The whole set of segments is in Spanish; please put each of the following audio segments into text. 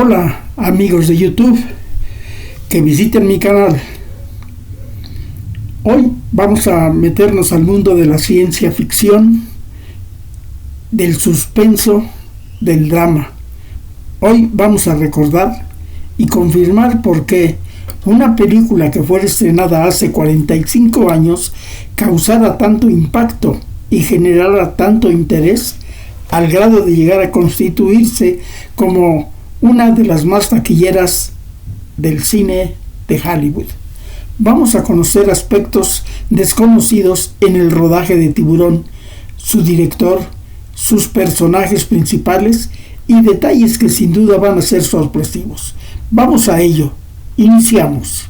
Hola amigos de YouTube que visiten mi canal. Hoy vamos a meternos al mundo de la ciencia ficción, del suspenso, del drama. Hoy vamos a recordar y confirmar por qué una película que fue estrenada hace 45 años causara tanto impacto y generara tanto interés al grado de llegar a constituirse como una de las más taquilleras del cine de Hollywood. Vamos a conocer aspectos desconocidos en el rodaje de Tiburón, su director, sus personajes principales y detalles que sin duda van a ser sorpresivos. Vamos a ello. Iniciamos.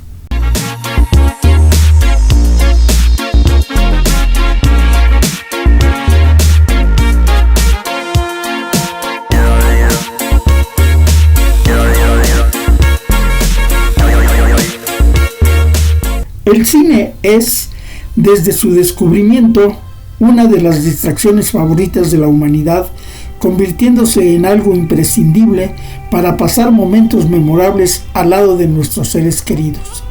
El cine es, desde su descubrimiento, una de las distracciones favoritas de la humanidad, convirtiéndose en algo imprescindible para pasar momentos memorables al lado de nuestros seres queridos.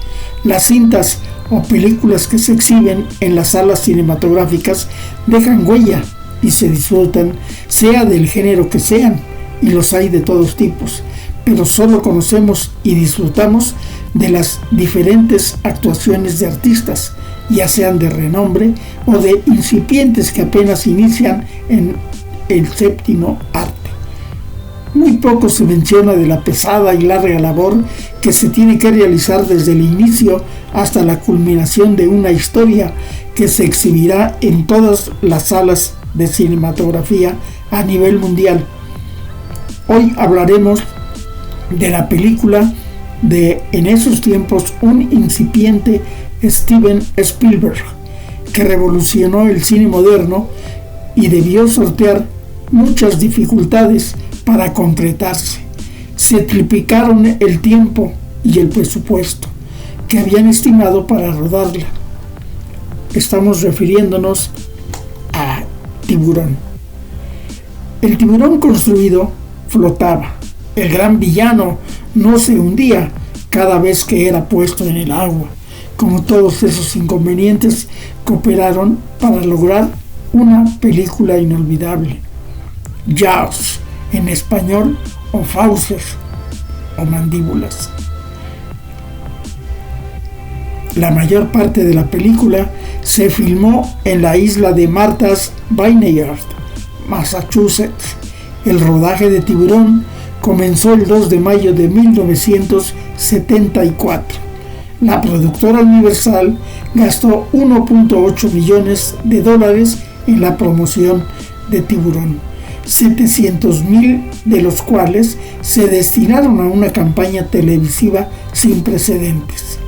Las cintas o películas que se exhiben en las salas cinematográficas dejan huella y se disfrutan, sea del género que sean, y los hay de todos tipos, pero solo conocemos y disfrutamos de las diferentes actuaciones de artistas, ya sean de renombre o de incipientes que apenas inician en el séptimo arte. Muy poco se menciona de la pesada y larga labor que se tiene que realizar desde el inicio hasta la culminación de una historia que se exhibirá en todas las salas de cinematografía a nivel mundial. Hoy hablaremos de la película de, en esos tiempos, un incipiente Steven Spielberg, que revolucionó el cine moderno y debió sortear muchas dificultades para concretarse. Se triplicaron el tiempo y el presupuesto que habían estimado para rodarla. Estamos refiriéndonos a Tiburón. El tiburón construido flotaba. El gran villano no se hundía cada vez que era puesto en el agua. Como todos esos inconvenientes cooperaron para lograr una película inolvidable. Jaws, en español, o fauces, o mandíbulas. La mayor parte de la película se filmó en la isla de Martha's Vineyard, Massachusetts. El rodaje de Tiburón comenzó el 2 de mayo de 1974. La productora Universal gastó $1.8 millones en la promoción de Tiburón, 700,000 de los cuales se destinaron a una campaña televisiva sin precedentes.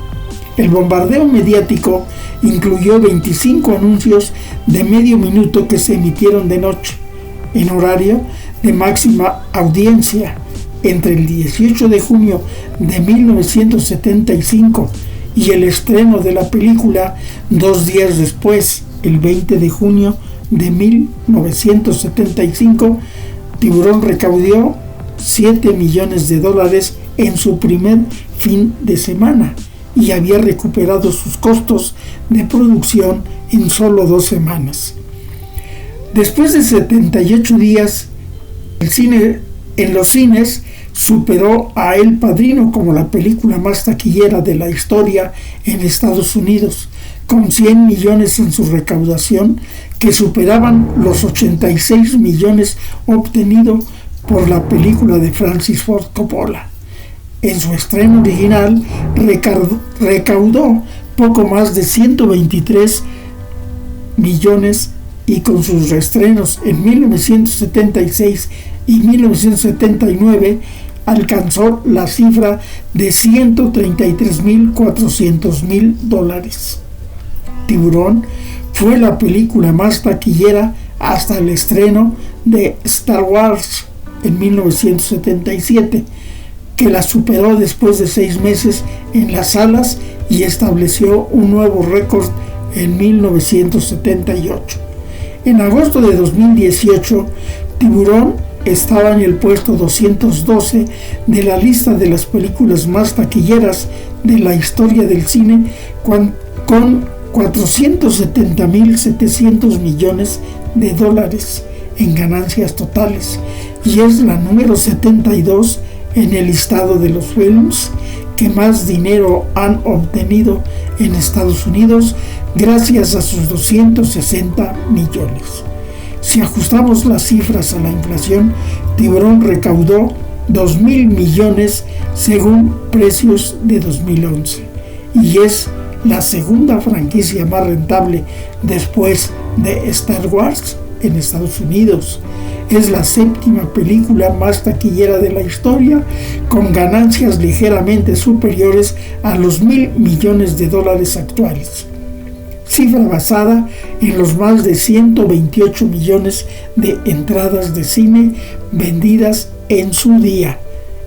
El bombardeo mediático incluyó 25 anuncios de medio minuto que se emitieron de noche, en horario de máxima audiencia, entre el 18 de junio de 1975 y el estreno de la película 2 días después, el 20 de junio de 1975, Tiburón recaudó $7 millones en su primer fin de semana y había recuperado sus costos de producción en solo 2 semanas. Después de 78 días, el cine en los cines superó a El Padrino como la película más taquillera de la historia en Estados Unidos, con 100 millones en su recaudación, que superaban los 86 millones obtenidos por la película de Francis Ford Coppola. En su estreno original recaudó poco más de 123 millones y con sus reestrenos en 1976 y 1979 alcanzó la cifra de $133,400,000. Tiburón fue la película más taquillera hasta el estreno de Star Wars en 1977, que la superó después de 6 meses en las salas y estableció un nuevo récord en 1978. En agosto de 2018, Tiburón estaba en el puesto 212 de la lista de las películas más taquilleras de la historia del cine, con 470.700 millones de dólares en ganancias totales, y es la número 72 en el listado de los films que más dinero han obtenido en Estados Unidos gracias a sus 260 millones. Si ajustamos las cifras a la inflación, Tiburón recaudó 2.000 millones según precios de 2011 y es la segunda franquicia más rentable después de Star Wars en Estados Unidos. Es la séptima película más taquillera de la historia, con ganancias ligeramente superiores a los 1.000 millones de dólares actuales, cifra basada en los más de 128 millones de entradas de cine vendidas en su día.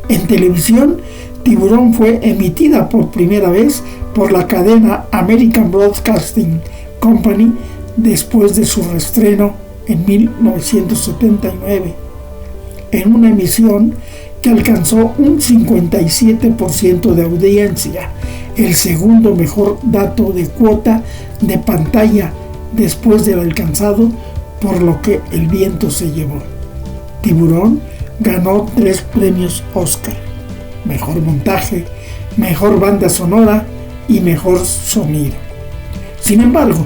En televisión, Tiburón fue emitida por primera vez por la cadena American Broadcasting Company después de su reestreno en 1979, en una emisión que alcanzó un 57% de audiencia, el segundo mejor dato de cuota de pantalla después del alcanzado por Lo que el viento se llevó. Tiburón ganó 3 premios Oscar: mejor montaje, mejor banda sonora y mejor sonido. Sin embargo,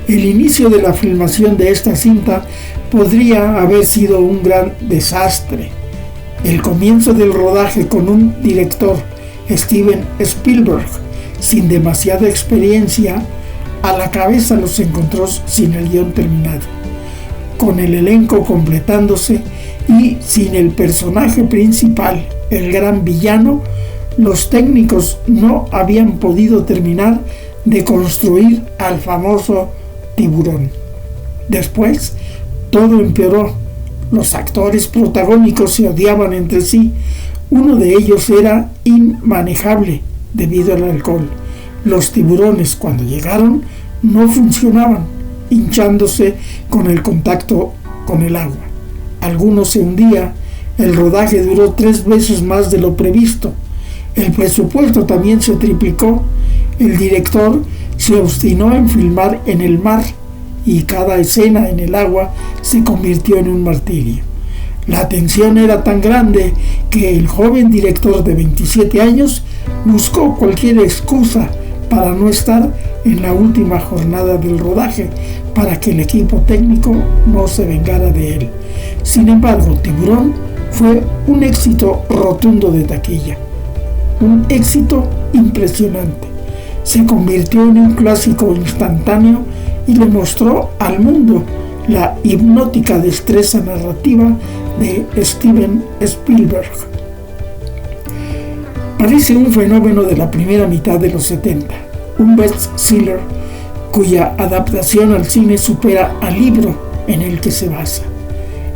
el inicio de la filmación de esta cinta podría haber sido un gran desastre. El comienzo del rodaje con un director, Steven Spielberg, sin demasiada experiencia, a la cabeza los encontró sin el guión terminado, con el elenco completándose y sin el personaje principal, el gran villano. Los técnicos no habían podido terminar de construir al famoso Tiburón. Después, todo empeoró. Los actores protagónicos se odiaban entre sí. Uno de ellos era inmanejable debido al alcohol. Los tiburones, cuando llegaron, no funcionaban, hinchándose con el contacto con el agua. Algunos se hundían. El rodaje duró 3 veces más de lo previsto. El presupuesto también se triplicó. El director se obstinó en filmar en el mar y cada escena en el agua se convirtió en un martirio. La tensión era tan grande que el joven director de 27 años buscó cualquier excusa para no estar en la última jornada del rodaje, para que el equipo técnico no se vengara de él. Sin embargo, Tiburón fue un éxito rotundo de taquilla, un éxito impresionante. Se convirtió en un clásico instantáneo y le mostró al mundo la hipnótica destreza narrativa de Steven Spielberg. Parece un fenómeno de la primera mitad de los 70, un best-seller cuya adaptación al cine supera al libro en el que se basa.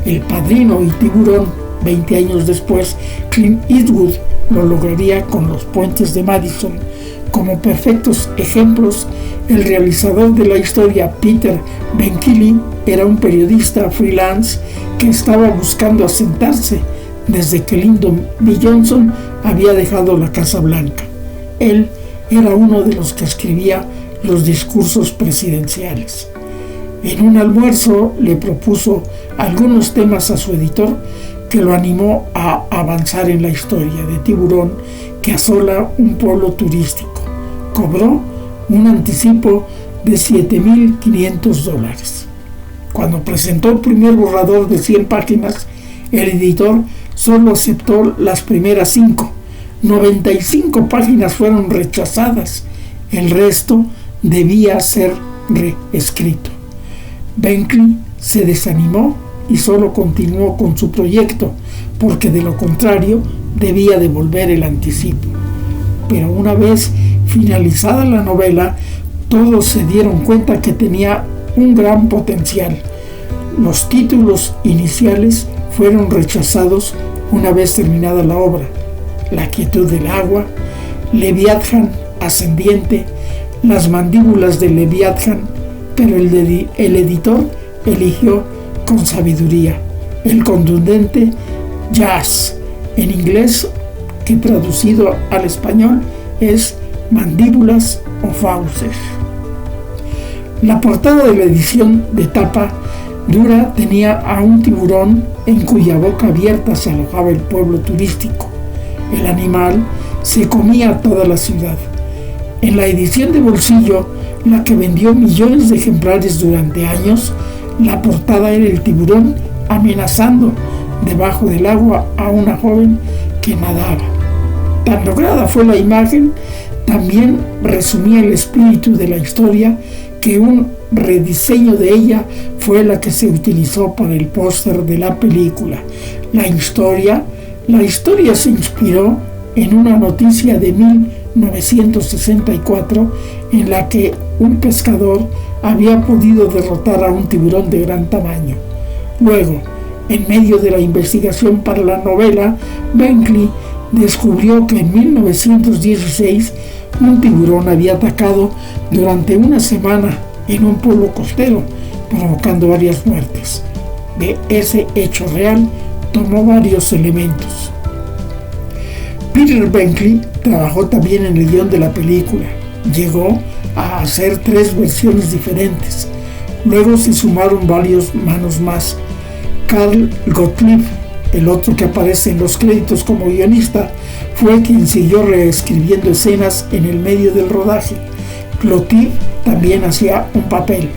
El Padrino y Tiburón, 20 años después, Clint Eastwood lo lograría con Los puentes de Madison. Como perfectos ejemplos, el realizador de la historia, Peter Benchley, era un periodista freelance que estaba buscando asentarse desde que Lyndon B. Johnson había dejado la Casa Blanca. Él era uno de los que escribía los discursos presidenciales. En un almuerzo le propuso algunos temas a su editor, que lo animó a avanzar en la historia de Tiburón que asola un pueblo turístico. Cobró un anticipo de $7.500. Cuando presentó el primer borrador de 100 páginas, el editor solo aceptó las primeras 5. 95 páginas fueron rechazadas. El resto debía ser reescrito. Benchley se desanimó y solo continuó con su proyecto, porque de lo contrario debía devolver el anticipo. Pero una vez finalizada la novela, todos se dieron cuenta que tenía un gran potencial. Los títulos iniciales fueron rechazados una vez terminada la obra: La quietud del agua, Leviatán ascendiente, Las mandíbulas de Leviatán, pero el editor eligió con sabiduría el contundente jazz, en inglés, que traducido al español es mandíbulas o fauces. La portada de la edición de tapa dura tenía a un tiburón en cuya boca abierta se alojaba el pueblo turístico. El animal se comía toda la ciudad. En la edición de bolsillo, la que vendió millones de ejemplares durante años, la portada era el tiburón amenazando debajo del agua a una joven que nadaba. Tan lograda fue la imagen, también resumía el espíritu de la historia, que un rediseño de ella fue la que se utilizó para el póster de la película. La historia se inspiró en una noticia de 1964 en la que un pescador había podido derrotar a un tiburón de gran tamaño. Luego, en medio de la investigación para la novela, Benchley descubrió que en 1916 un tiburón había atacado durante una semana en un pueblo costero, provocando varias muertes. De ese hecho real tomó varios elementos. Peter Benchley trabajó también en el guión de la película. Llegó a hacer 3 versiones diferentes. Luego se sumaron varios manos más. Carl Gottlieb, el otro que aparece en los créditos como guionista, fue quien siguió reescribiendo escenas en el medio del rodaje. Gottlieb también hacía un papel.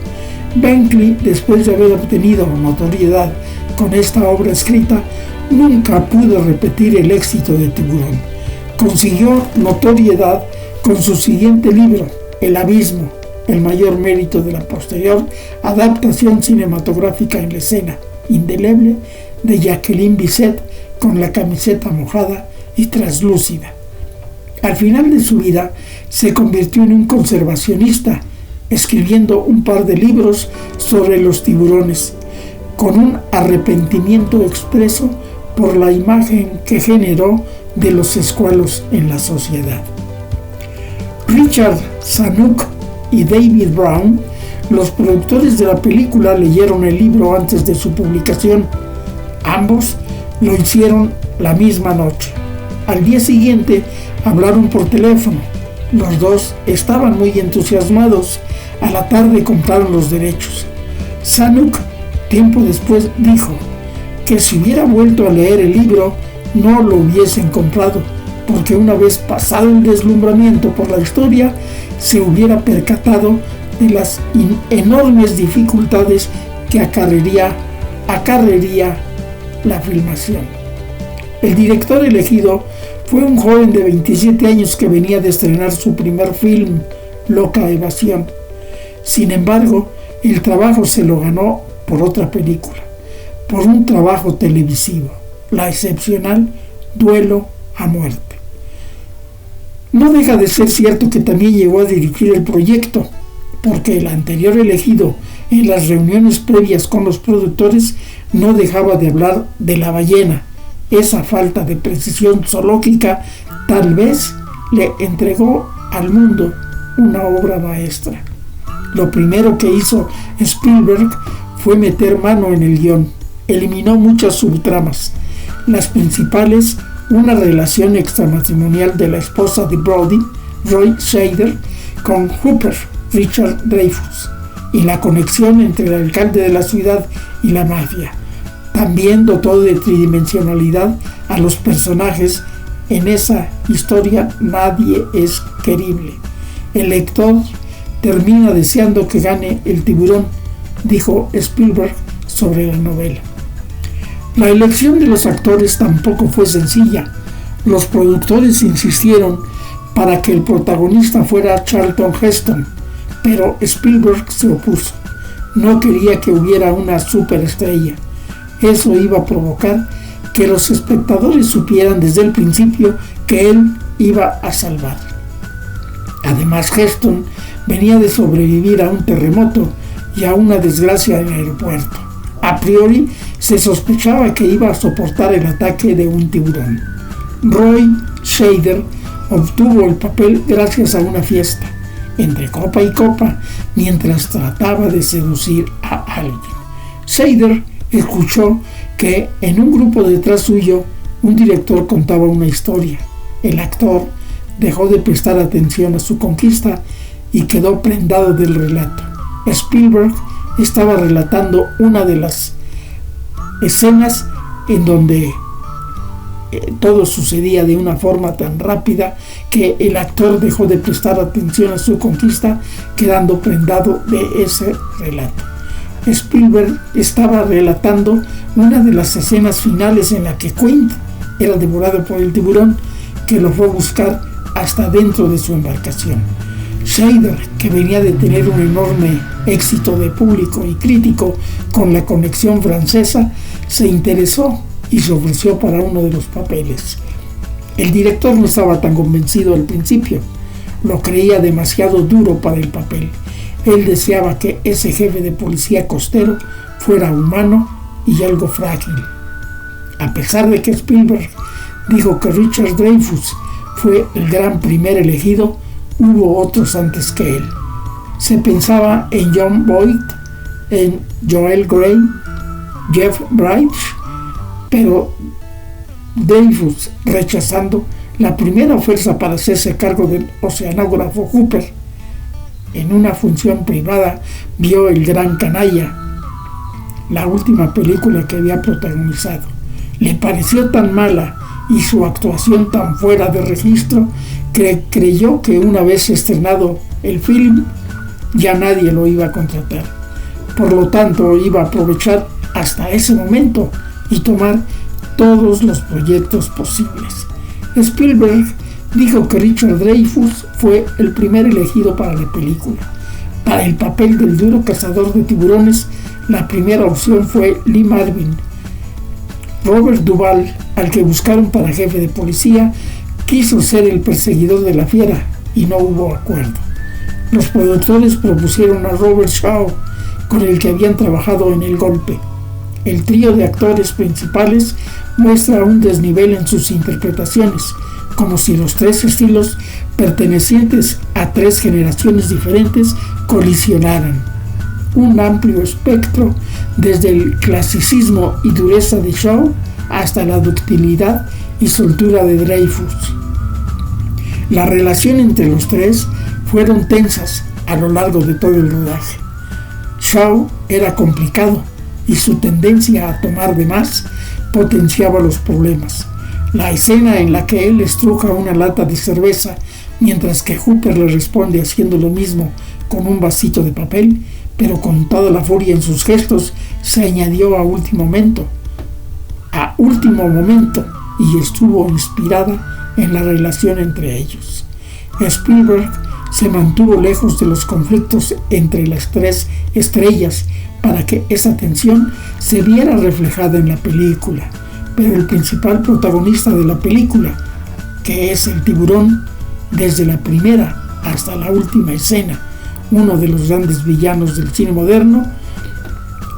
Benchley, después de haber obtenido notoriedad con esta obra escrita, nunca pudo repetir el éxito de Tiburón. Consiguió notoriedad con su siguiente libro, El Abismo, el mayor mérito de la posterior adaptación cinematográfica en la escena indeleble de Jacqueline Bisset con la camiseta mojada y traslúcida. Al final de su vida se convirtió en un conservacionista, escribiendo un par de libros sobre los tiburones, con un arrepentimiento expreso por la imagen que generó de los escualos en la sociedad. Richard Zanuck y David Brown, los productores de la película, leyeron el libro antes de su publicación. Ambos lo hicieron la misma noche. Al día siguiente hablaron por teléfono. Los dos estaban muy entusiasmados. A la tarde compraron los derechos. Zanuck, tiempo después, dijo que si hubiera vuelto a leer el libro no lo hubiesen comprado, porque una vez pasado el deslumbramiento por la historia, se hubiera percatado de las enormes dificultades que acarrearía la filmación. El director elegido fue un joven de 27 años que venía de estrenar su primer film, Loca Evasión. Sin embargo, el trabajo se lo ganó por otra película, por un trabajo televisivo, la excepcional Duelo a Muerte. No deja de ser cierto que también llegó a dirigir el proyecto, porque el anterior elegido, en las reuniones previas con los productores, no dejaba de hablar de la ballena. Esa falta de precisión zoológica tal vez le entregó al mundo una obra maestra. Lo primero que hizo Spielberg fue meter mano en el guión. Eliminó muchas subtramas. Las principales, una relación extramatrimonial de la esposa de Brody, Roy Scheider, con Hooper, Richard Dreyfuss, y la conexión entre el alcalde de la ciudad y la mafia. También dotó de tridimensionalidad a los personajes. En esa historia nadie es querible. El lector termina deseando que gane el tiburón, dijo Spielberg sobre la novela. La elección de los actores tampoco fue sencilla. Los productores insistieron para que el protagonista fuera Charlton Heston, pero Spielberg se opuso. No quería que hubiera una superestrella. Eso iba a provocar que los espectadores supieran desde el principio que él iba a salvar. Además, Heston venía de sobrevivir a un terremoto y a una desgracia en el aeropuerto. A priori, se sospechaba que iba a soportar el ataque de un tiburón. Roy Scheider obtuvo el papel gracias a una fiesta, entre copa y copa, mientras trataba de seducir a alguien. Scheider escuchó que en un grupo detrás suyo un director contaba una historia. El actor dejó de prestar atención a su conquista y quedó prendado del relato. Spielberg estaba relatando una de las escenas en donde todo sucedía de una forma tan rápida que el actor dejó de prestar atención a su conquista, quedando prendado de ese relato. Spielberg estaba relatando una de las escenas finales en la que Quint era devorado por el tiburón, que lo fue a buscar hasta dentro de su embarcación. Scheider, que venía de tener un enorme éxito de público y crítico con La Conexión Francesa, se interesó y se ofreció para uno de los papeles. El director no estaba tan convencido al principio, lo creía demasiado duro para el papel. Él deseaba que ese jefe de policía costero fuera humano y algo frágil. A pesar de que Spielberg dijo que Richard Dreyfuss fue el gran primer elegido, hubo otros antes que él. Se pensaba en John Boyd, en Joel Grey, Jeff Bridges, pero Dreyfuss, rechazando la primera oferta para hacerse cargo del oceanógrafo Hooper, en una función privada vio El Gran Canalla, la última película que había protagonizado. Le pareció tan mala y su actuación tan fuera de registro que creyó que una vez estrenado el film ya nadie lo iba a contratar. Por lo tanto, iba a aprovechar hasta ese momento y tomar todos los proyectos posibles. Spielberg dijo que Richard Dreyfuss fue el primer elegido para la película. Para el papel del duro cazador de tiburones, la primera opción fue Lee Marvin. Robert Duvall, al que buscaron para jefe de policía, quiso ser el perseguidor de la fiera y no hubo acuerdo. Los productores propusieron a Robert Shaw, con el que habían trabajado en El Golpe. El trío de actores principales muestra un desnivel en sus interpretaciones, como si los tres estilos pertenecientes a tres generaciones diferentes colisionaran. Un amplio espectro, desde el clasicismo y dureza de Shaw hasta la ductilidad y soltura de Dreyfuss. La relación entre los tres fueron tensas a lo largo de todo el rodaje. Shaw era complicado y su tendencia a tomar de más potenciaba los problemas. La escena en la que él estruja una lata de cerveza mientras que Hooper le responde haciendo lo mismo con un vasito de papel, pero con toda la furia en sus gestos, se añadió a último momento y estuvo inspirada en la relación entre ellos. Spielberg se mantuvo lejos de los conflictos entre las tres estrellas para que esa tensión se viera reflejada en la película, pero el principal protagonista de la película, que es el tiburón, desde la primera hasta la última escena, uno de los grandes villanos del cine moderno,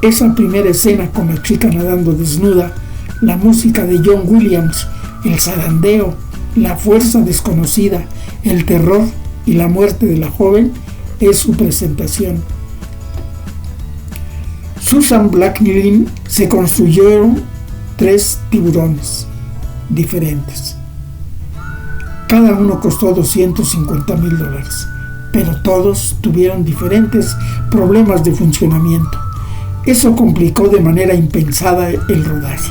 esa primera escena con la chica nadando desnuda, la música de John Williams, el zarandeo, la fuerza desconocida, el terror y la muerte de la joven, es su presentación. Susan Blackburn se construyeron 3 tiburones diferentes. Cada uno costó $250,000, pero todos tuvieron diferentes problemas de funcionamiento. Eso complicó de manera impensada el rodaje.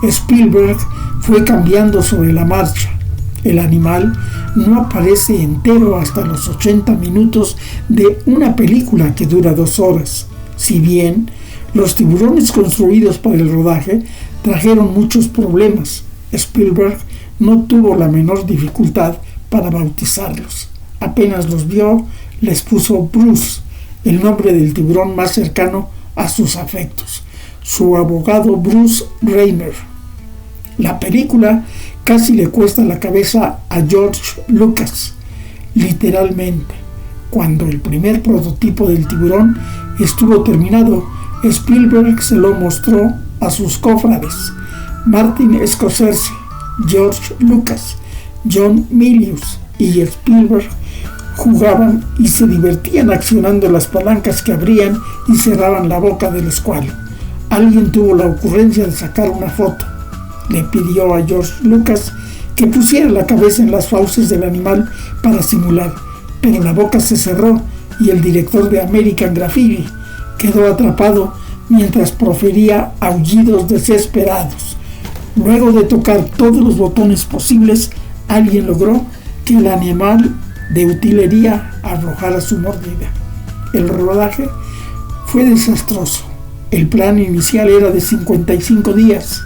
Spielberg fue cambiando sobre la marcha. El animal no aparece entero hasta los 80 minutos de una película que dura 2 horas. Si bien los tiburones construidos para el rodaje trajeron muchos problemas, Spielberg no tuvo la menor dificultad para bautizarlos. Apenas los vio, les puso Bruce, el nombre del tiburón más cercano a sus afectos, su abogado Bruce Reimer. La película casi le cuesta la cabeza a George Lucas, literalmente. Cuando el primer prototipo del tiburón estuvo terminado, Spielberg se lo mostró a sus cofrades, Martin Scorsese, George Lucas, John Milius y Spielberg. Jugaban y se divertían accionando las palancas que abrían y cerraban la boca del escualo. alguien tuvo la ocurrencia de sacar una foto. Le pidió a George Lucas que pusiera la cabeza en las fauces del animal para simular, pero la boca se cerró y el director de American Graffiti quedó atrapado mientras profería aullidos desesperados. Luego de tocar todos los botones posibles, alguien logró que el animal de utilería arrojara su mordida. El rodaje fue desastroso. El plan inicial era de 55 días.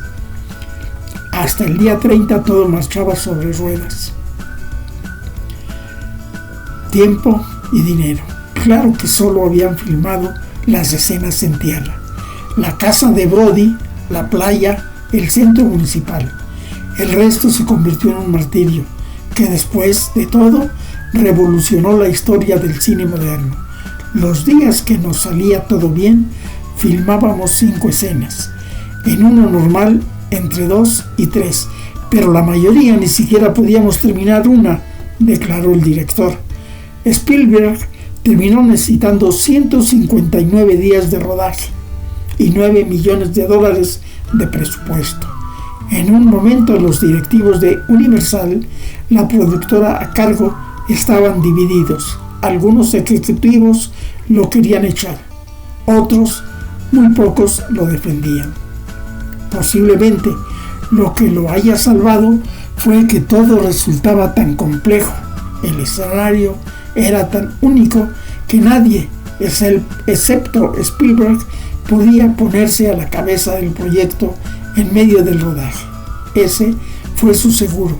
Hasta el día 30 todo marchaba sobre ruedas. Tiempo y dinero. Claro que solo habían filmado las escenas en tierra. La casa de Brody, la playa, el centro municipal. El resto se convirtió en un martirio, que después de todo revolucionó la historia del cine moderno. Los días que nos salía todo bien, filmábamos 5 escenas. En uno normal, entre 2 y 3, pero la mayoría ni siquiera podíamos terminar una, declaró el director. Spielberg terminó necesitando 159 días de rodaje y $9 millones de presupuesto. En un momento los directivos de Universal, la productora a cargo, estaban divididos. Algunos ejecutivos lo querían echar, otros, muy pocos, lo defendían. Posiblemente lo que lo haya salvado fue que todo resultaba tan complejo. El escenario era tan único que nadie, excepto Spielberg, podía ponerse a la cabeza del proyecto en medio del rodaje. Ese fue su seguro.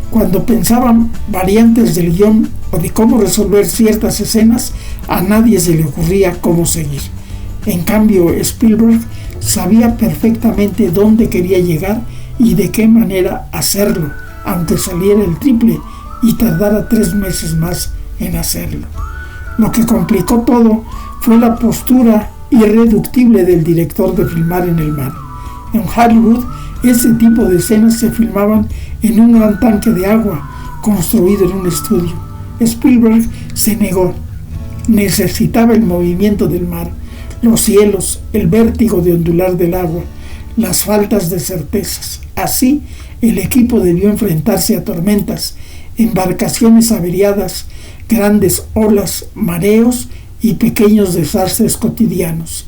Cuando pensaban variantes del guión o de cómo resolver ciertas escenas, a nadie se le ocurría cómo seguir. En cambio, Spielberg sabía perfectamente dónde quería llegar y de qué manera hacerlo, aunque saliera el triple y tardara 3 meses más en hacerlo. Lo que complicó todo fue la postura irreductible del director de filmar en el mar. En Hollywood, ese tipo de escenas se filmaban en un gran tanque de agua construido en un estudio. Spielberg se negó. Necesitaba el movimiento del mar, los cielos, el vértigo de ondular del agua, las faltas de certezas. Así, el equipo debió enfrentarse a tormentas, embarcaciones averiadas, grandes olas, mareos y pequeños desastres cotidianos.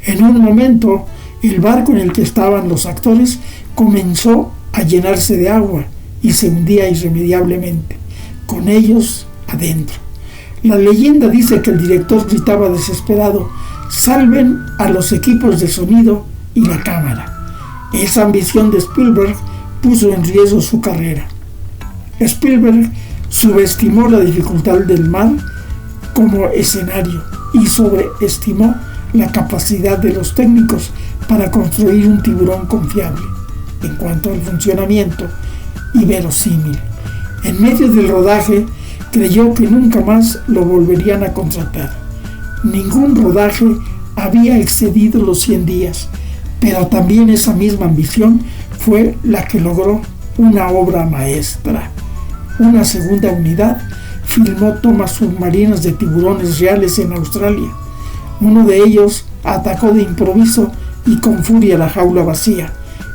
En un momento, el barco en el que estaban los actores comenzó a llenarse de agua y se hundía irremediablemente, con ellos adentro. La leyenda dice que el director gritaba desesperado: «¡Salven a los equipos de sonido y la cámara!». Esa ambición de Spielberg puso en riesgo su carrera. Spielberg subestimó la dificultad del mar como escenario y sobreestimó la capacidad de los técnicos para construir un tiburón confiable en cuanto al funcionamiento y verosímil. En medio del rodaje creyó que nunca más lo volverían a contratar. Ningún rodaje había excedido los 100 días, pero también esa misma ambición fue la que logró una obra maestra. Una segunda unidad filmó tomas submarinas de tiburones reales en Australia. Uno de ellos atacó de improviso y con furia la jaula vacía.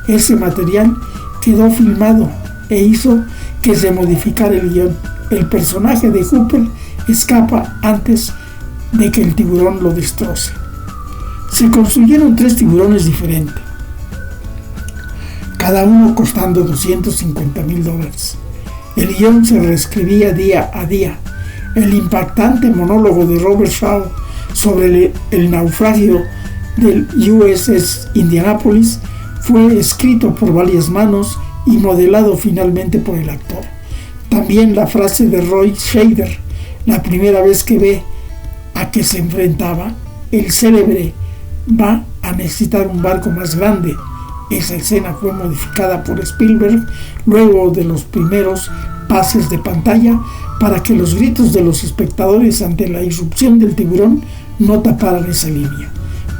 Ese material quedó filmado e hizo que se modificara el guión. El personaje de Hooper escapa antes de que el tiburón lo destroce. Se construyeron 3 tiburones diferentes, cada uno costando $250,000. El guión se reescribía día a día. El impactante monólogo de Robert Shaw sobre el naufragio del USS Indianapolis fue escrito por varias manos y modelado finalmente por el actor. También la frase de Roy Scheider, la primera vez que ve a que se enfrentaba, el célebre «va a necesitar un barco más grande». Esa escena fue modificada por Spielberg luego de los primeros pases de pantalla para que los gritos de los espectadores ante la irrupción del tiburón no taparan esa línea.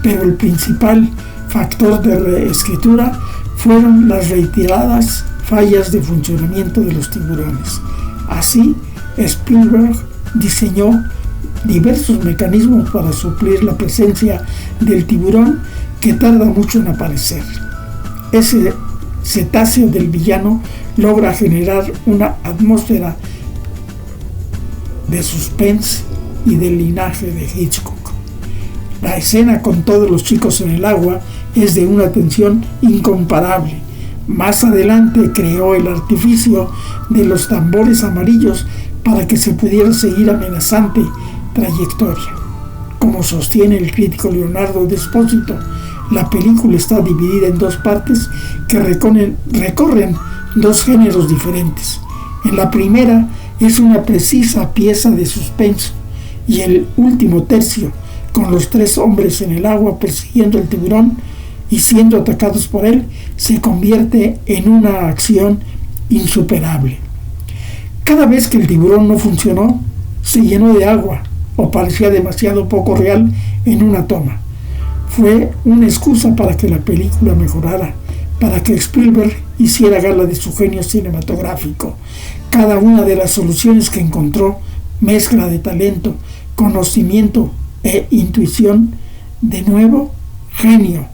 Pero el principal factor de reescritura fueron las reiteradas fallas de funcionamiento de los tiburones. Así, Spielberg diseñó diversos mecanismos para suplir la presencia del tiburón que tarda mucho en aparecer. Ese cetáceo del villano logra generar una atmósfera de suspense y del linaje de Hitchcock. La escena con todos los chicos en el agua es de una tensión incomparable. Más adelante creó el artificio de los tambores amarillos para que se pudiera seguir amenazante trayectoria. Como sostiene el crítico Leonardo Despósito, la película está dividida en dos partes que recorren dos géneros diferentes. En la primera es una precisa pieza de suspenso y el último tercio, con los tres hombres en el agua persiguiendo al tiburón y siendo atacados por él, se convierte en una acción insuperable. Cada vez que el tiburón no funcionó, se llenó de agua o parecía demasiado poco real en una toma. Fue una excusa para que la película mejorara, para que Spielberg hiciera gala de su genio cinematográfico. Cada una de las soluciones que encontró, mezcla de talento, conocimiento e intuición, de nuevo, genio,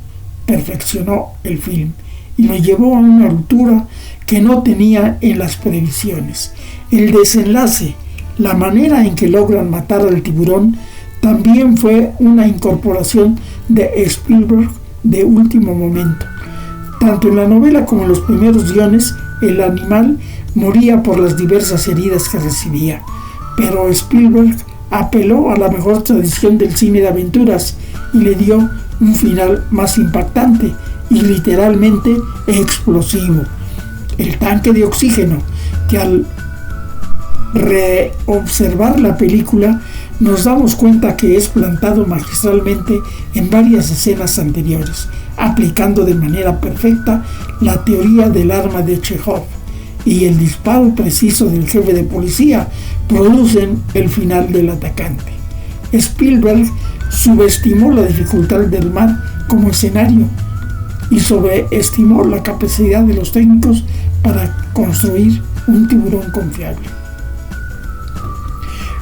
perfeccionó el film y lo llevó a una altura que no tenía en las previsiones. El desenlace, la manera en que logran matar al tiburón, también fue una incorporación de Spielberg de último momento. Tanto en la novela como en los primeros guiones, el animal moría por las diversas heridas que recibía, pero Spielberg apeló a la mejor tradición del cine de aventuras y le dio un final más impactante y literalmente explosivo. El tanque de oxígeno, que al reobservar la película nos damos cuenta que es plantado magistralmente en varias escenas anteriores, aplicando de manera perfecta la teoría del arma de Chekhov, y el disparo preciso del jefe de policía producen el final del atacante. Spielberg subestimó la dificultad del mar como escenario y sobreestimó la capacidad de los técnicos para construir un tiburón confiable.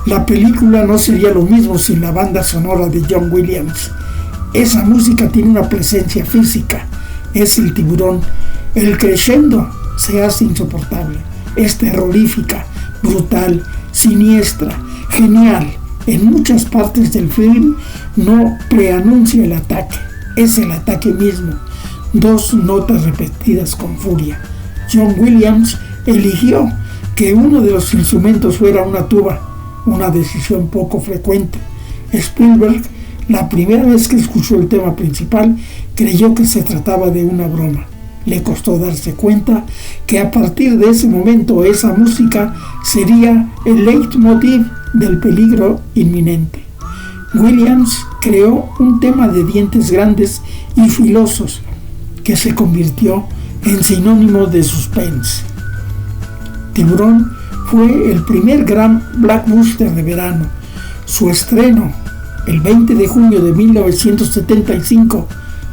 La película no sería lo mismo sin la banda sonora de John Williams. Esa música tiene una presencia física, es el tiburón. El crescendo se hace insoportable, es terrorífica, brutal, siniestra, genial. En muchas partes del film no preanuncia el ataque, es el ataque mismo. Dos notas repetidas con furia. John Williams eligió que uno de los instrumentos fuera una tuba, una decisión poco frecuente. Spielberg, la primera vez que escuchó el tema principal, creyó que se trataba de una broma. Le costó darse cuenta que a partir de ese momento esa música sería el leitmotiv del peligro inminente. Williams creó un tema de dientes grandes y filosos que se convirtió en sinónimo de suspense. Tiburón fue el primer gran blockbuster de verano. Su estreno, el 20 de junio de 1975,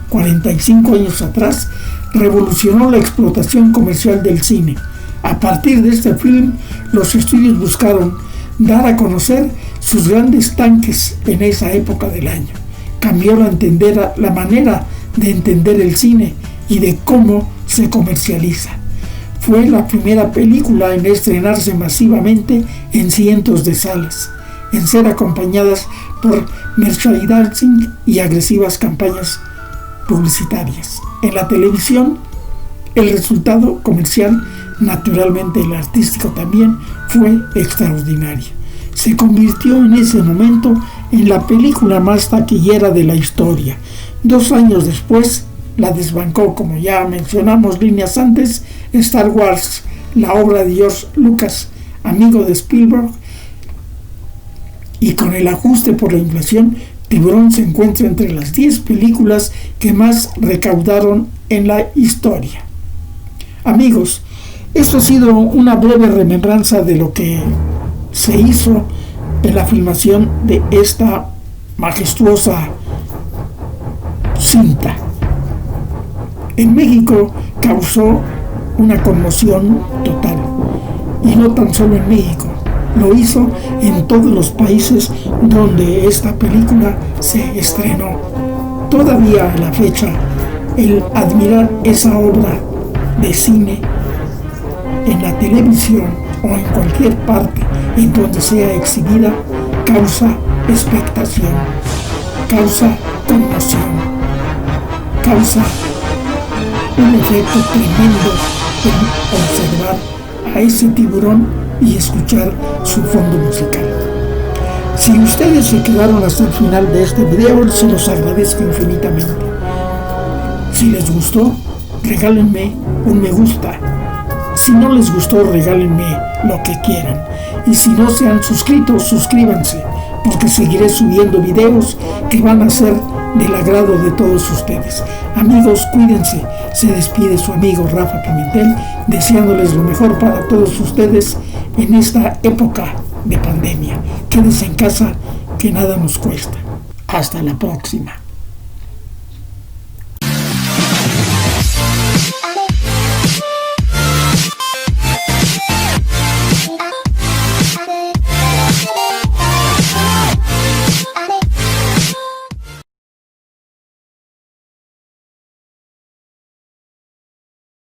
45 años atrás, revolucionó la explotación comercial del cine. A partir de este film, los estudios buscaron dar a conocer sus grandes tanques en esa época del año. Cambió la manera de entender el cine y de cómo se comercializa. Fue la primera película en estrenarse masivamente en cientos de salas, en ser acompañadas por merchandising y agresivas campañas publicitarias. En la televisión, el resultado comercial, naturalmente el artístico también, fue extraordinario. Se convirtió en ese momento en la película más taquillera de la historia. 2 años después, la desbancó, como ya mencionamos líneas antes, Star Wars, la obra de George Lucas, amigo de Spielberg, y con el ajuste por la inflación, Tiburón se encuentra entre las 10 películas que más recaudaron en la historia. Amigos, esto ha sido una breve remembranza de lo que se hizo en la filmación de esta majestuosa cinta. En México causó una conmoción total, y no tan solo en México, lo hizo en todos los países donde esta película se estrenó. Todavía a la fecha, el admirar esa obra de cine en la televisión o en cualquier parte en donde sea exhibida causa expectación, causa conmoción, causa un efecto tremendo en observar a ese tiburón y escuchar su fondo musical. Si ustedes se quedaron hasta el final de este video, se los agradezco infinitamente. Si les gustó, regálenme un me gusta. Si no les gustó, regálenme lo que quieran. Y si no se han suscrito, suscríbanse, porque seguiré subiendo videos que van a ser del agrado de todos ustedes. Amigos, cuídense. Se despide su amigo Rafa Pimentel, deseándoles lo mejor para todos ustedes en esta época de pandemia. Quédense en casa, que nada nos cuesta. Hasta la próxima.